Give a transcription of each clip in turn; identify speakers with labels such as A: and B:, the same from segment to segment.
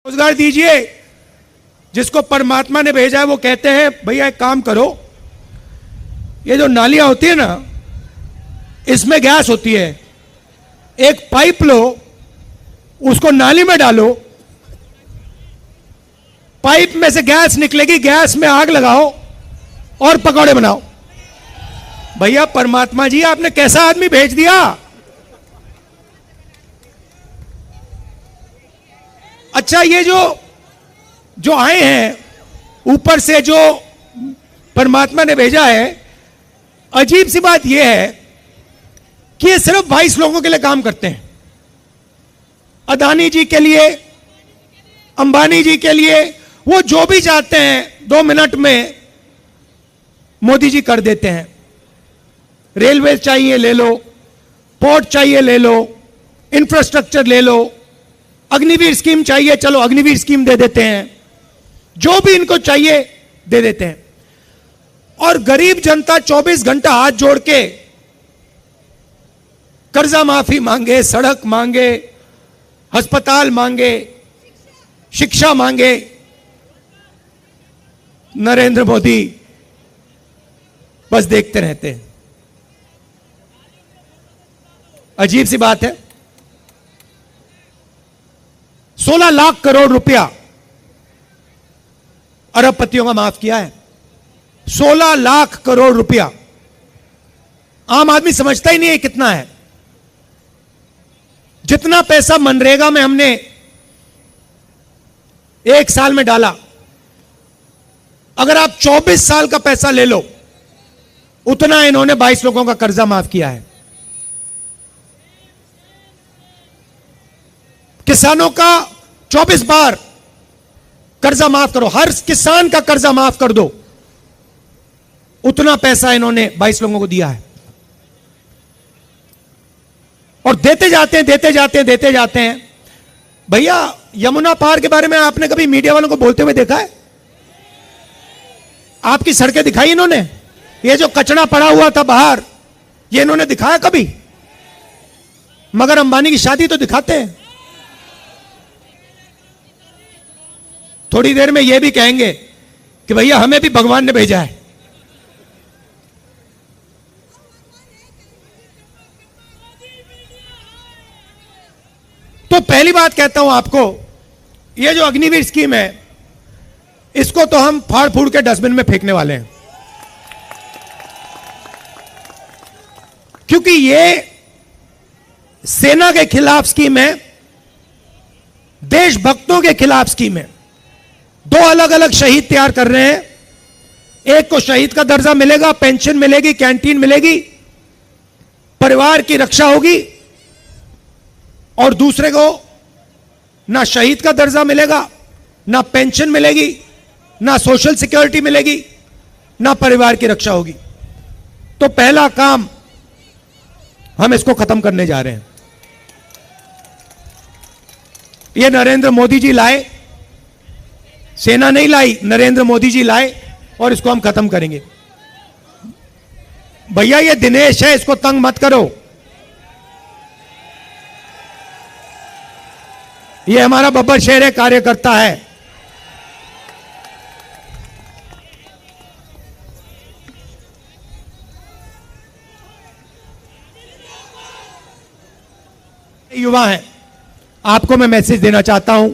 A: रोजगार दीजिए। जिसको परमात्मा ने भेजा है वो कहते हैं भैया एक काम करो, ये जो नालियां होती है ना, इसमें गैस होती है, एक पाइप लो, उसको नाली में डालो, पाइप में से गैस निकलेगी, गैस में आग लगाओ और पकौड़े बनाओ। भैया परमात्मा जी आपने कैसा आदमी भेज दिया। अच्छा, ये जो आए हैं ऊपर से, जो परमात्मा ने भेजा है, अजीब सी बात यह है कि ये सिर्फ 22 लोगों के लिए काम करते हैं। अदानी जी के लिए, अंबानी जी के लिए, वो जो भी चाहते हैं 2 मिनट में मोदी जी कर देते हैं। रेलवे चाहिए ले लो, पोर्ट चाहिए ले लो, इंफ्रास्ट्रक्चर ले लो, अग्निवीर स्कीम चाहिए, चलो अग्निवीर स्कीम दे देते हैं, जो भी इनको चाहिए दे देते हैं। और गरीब जनता 24 घंटा हाथ जोड़ के कर्जा माफी मांगे, सड़क मांगे, अस्पताल मांगे, शिक्षा मांगे, नरेंद्र मोदी बस देखते रहते हैं। अजीब सी बात है, 16 लाख करोड़ रुपया अरबपतियों का माफ किया है। 16 लाख करोड़ रुपया आम आदमी समझता ही नहीं है कितना है। जितना पैसा मनरेगा में हमने 1 साल में डाला, अगर आप 24 साल का पैसा ले लो, उतना इन्होंने 22 लोगों का कर्जा माफ किया है। किसानों का 24 बार कर्जा माफ करो, हर किसान का कर्जा माफ कर दो, उतना पैसा इन्होंने 22 लोगों को दिया है। और देते जाते हैं, देते जाते हैं, देते जाते हैं। भैया यमुना पार के बारे में आपने कभी मीडिया वालों को बोलते हुए देखा है? आपकी सड़कें दिखाई इन्होंने? ये जो कचरा पड़ा हुआ था बाहर, ये इन्होंने दिखाया कभी? मगर अंबानी की शादी तो दिखाते हैं। थोड़ी देर में ये भी कहेंगे कि भैया हमें भी भगवान ने भेजा है। तो पहली बात कहता हूं आपको, ये जो अग्निवीर स्कीम है, इसको तो हम फाड़ फूड़ के डस्टबिन में फेंकने वाले हैं। क्योंकि ये सेना के खिलाफ स्कीम है, देशभक्तों के खिलाफ स्कीम है। 2 अलग अलग शहीद तैयार कर रहे हैं। एक को शहीद का दर्जा मिलेगा, पेंशन मिलेगी, कैंटीन मिलेगी, परिवार की रक्षा होगी, और दूसरे को ना शहीद का दर्जा मिलेगा, ना पेंशन मिलेगी, ना सोशल सिक्योरिटी मिलेगी, ना परिवार की रक्षा होगी। तो पहला काम हम इसको खत्म करने जा रहे हैं। ये नरेंद्र मोदी जी लाए, सेना नहीं लाई, नरेंद्र मोदी जी लाए, और इसको हम खत्म करेंगे। भैया ये दिनेश है, इसको तंग मत करो। ये हमारा बब्बर शेर है, कार्यकर्ता है। युवा हैं, आपको मैं मैसेज देना चाहता हूं।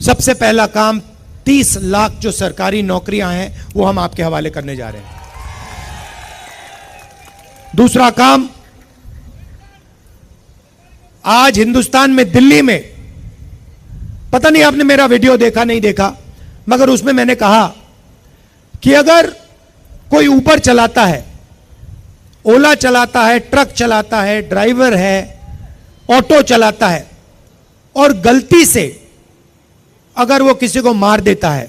A: सबसे पहला काम, 30 लाख जो सरकारी नौकरियां हैं वो हम आपके हवाले करने जा रहे हैं। दूसरा काम, आज हिंदुस्तान में, दिल्ली में, पता नहीं आपने मेरा वीडियो देखा नहीं देखा, मगर उसमें मैंने कहा कि अगर कोई ऊबर चलाता है, ओला चलाता है, ट्रक चलाता है, ड्राइवर है, ऑटो चलाता है, और गलती से अगर वो किसी को मार देता है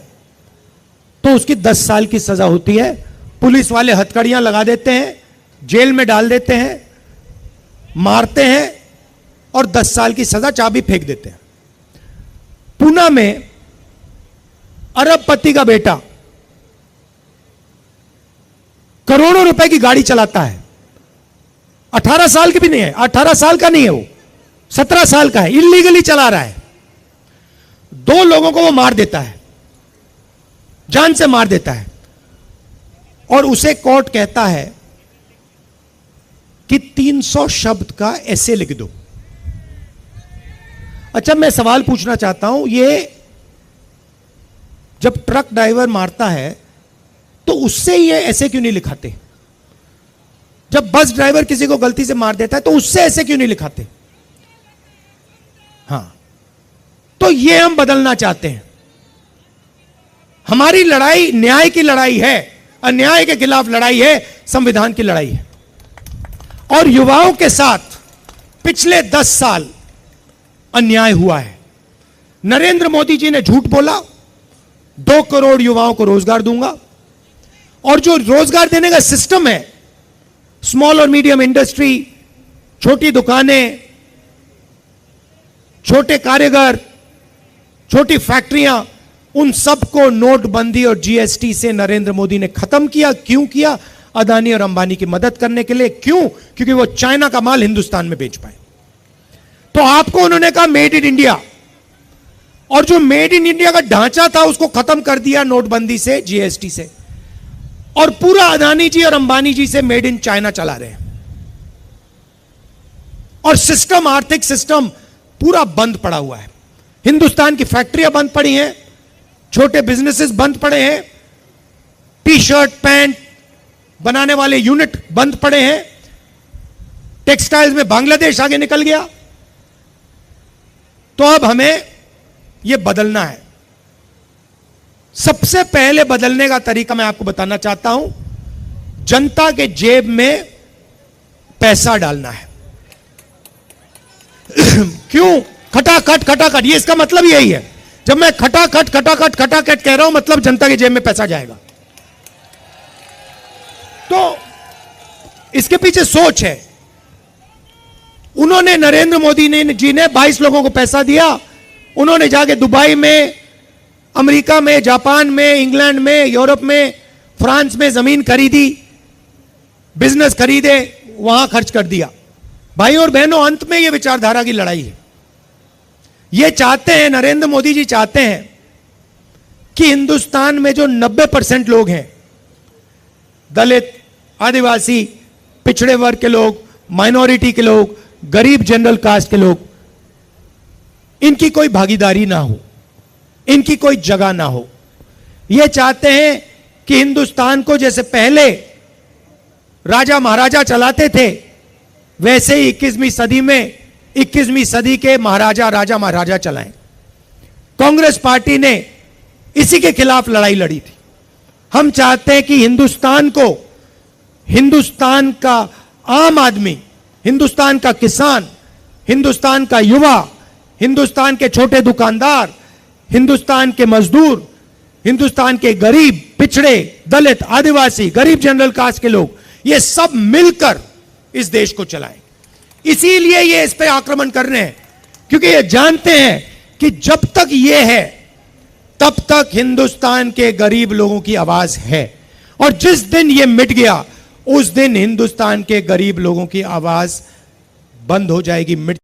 A: तो उसकी 10 साल की सजा होती है। पुलिस वाले हथकड़ियां लगा देते हैं, जेल में डाल देते हैं, मारते हैं, और 10 साल की सजा, चाबी फेंक देते हैं। पूना में अरबपति का बेटा करोड़ों रुपए की गाड़ी चलाता है, 18 साल की भी नहीं है, 18 साल का नहीं है वो, 17 साल का है, इल्लीगली चला रहा है। 2 लोगों को वो मार देता है, जान से मार देता है, और उसे कोर्ट कहता है कि 300 शब्द का ऐसे लिख दो। अच्छा, मैं सवाल पूछना चाहता हूं, ये जब ट्रक ड्राइवर मारता है तो उससे ये ऐसे क्यों नहीं लिखाते? जब बस ड्राइवर किसी को गलती से मार देता है तो उससे ऐसे क्यों नहीं लिखाते? हां, तो ये हम बदलना चाहते हैं। हमारी लड़ाई न्याय की लड़ाई है, अन्याय के खिलाफ लड़ाई है, संविधान की लड़ाई है। और युवाओं के साथ पिछले 10 साल अन्याय हुआ है। नरेंद्र मोदी जी ने झूठ बोला, 2 करोड़ युवाओं को रोजगार दूंगा, और जो रोजगार देने का सिस्टम है, स्मॉल और मीडियम इंडस्ट्री, छोटी दुकानें, छोटे कारीगर, छोटी फैक्ट्रियां, उन सबको नोटबंदी और जीएसटी से नरेंद्र मोदी ने खत्म किया। क्यों किया? अदानी और अंबानी की मदद करने के लिए। क्यों? क्योंकि वो चाइना का माल हिंदुस्तान में बेच पाए। तो आपको उन्होंने कहा मेड इन इंडिया, और जो मेड इन इंडिया का ढांचा था उसको खत्म कर दिया नोटबंदी से, जीएसटी से, और पूरा अदानी जी और अंबानी जी से मेड इन चाइना चला रहे हैं। और सिस्टम, आर्थिक सिस्टम पूरा बंद पड़ा हुआ है। हिंदुस्तान की फैक्ट्रियां बंद पड़ी हैं, छोटे बिजनेसेस बंद पड़े हैं, टी शर्ट पैंट बनाने वाले यूनिट बंद पड़े हैं, टेक्सटाइल्स में बांग्लादेश आगे निकल गया। तो अब हमें यह बदलना है। सबसे पहले बदलने का तरीका मैं आपको बताना चाहता हूं, जनता के जेब में पैसा डालना है। क्यों? खटाखट खटाखट, ये इसका मतलब यही है। जब मैं खटाखट खटाखट खटाखट कह रहा हूं, मतलब जनता के जेब में पैसा जाएगा। तो इसके पीछे सोच है। उन्होंने, नरेंद्र मोदी जी ने 22 लोगों को पैसा दिया। उन्होंने जाके दुबई में, अमेरिका में, जापान में, इंग्लैंड में, यूरोप में, फ्रांस में जमीन खरीदी, बिजनेस खरीदे, वहां खर्च कर दिया। भाई और बहनों, अंत में यह विचारधारा की लड़ाई है। ये चाहते हैं, नरेंद्र मोदी जी चाहते हैं कि हिंदुस्तान में जो 90% लोग हैं, दलित, आदिवासी, पिछड़े वर्ग के लोग, माइनॉरिटी के लोग, गरीब जनरल कास्ट के लोग, इनकी कोई भागीदारी ना हो, इनकी कोई जगह ना हो। ये चाहते हैं कि हिंदुस्तान को जैसे पहले राजा महाराजा चलाते थे, वैसे ही 21वीं सदी में 21वीं सदी के महाराजा, राजा महाराजा चलाएं। कांग्रेस पार्टी ने इसी के खिलाफ लड़ाई लड़ी थी। हम चाहते हैं कि हिंदुस्तान को, हिंदुस्तान का आम आदमी, हिंदुस्तान का किसान, हिंदुस्तान का युवा, हिंदुस्तान के छोटे दुकानदार, हिंदुस्तान के मजदूर, हिंदुस्तान के गरीब, पिछड़े, दलित, आदिवासी, गरीब जनरल कास्ट के लोग, ये सब मिलकर इस देश को चलाएं। इसीलिए ये इस पे आक्रमण कर रहे हैं, क्योंकि ये जानते हैं कि जब तक ये है तब तक हिंदुस्तान के गरीब लोगों की आवाज है, और जिस दिन ये मिट गया उस दिन हिंदुस्तान के गरीब लोगों की आवाज बंद हो जाएगी, मिट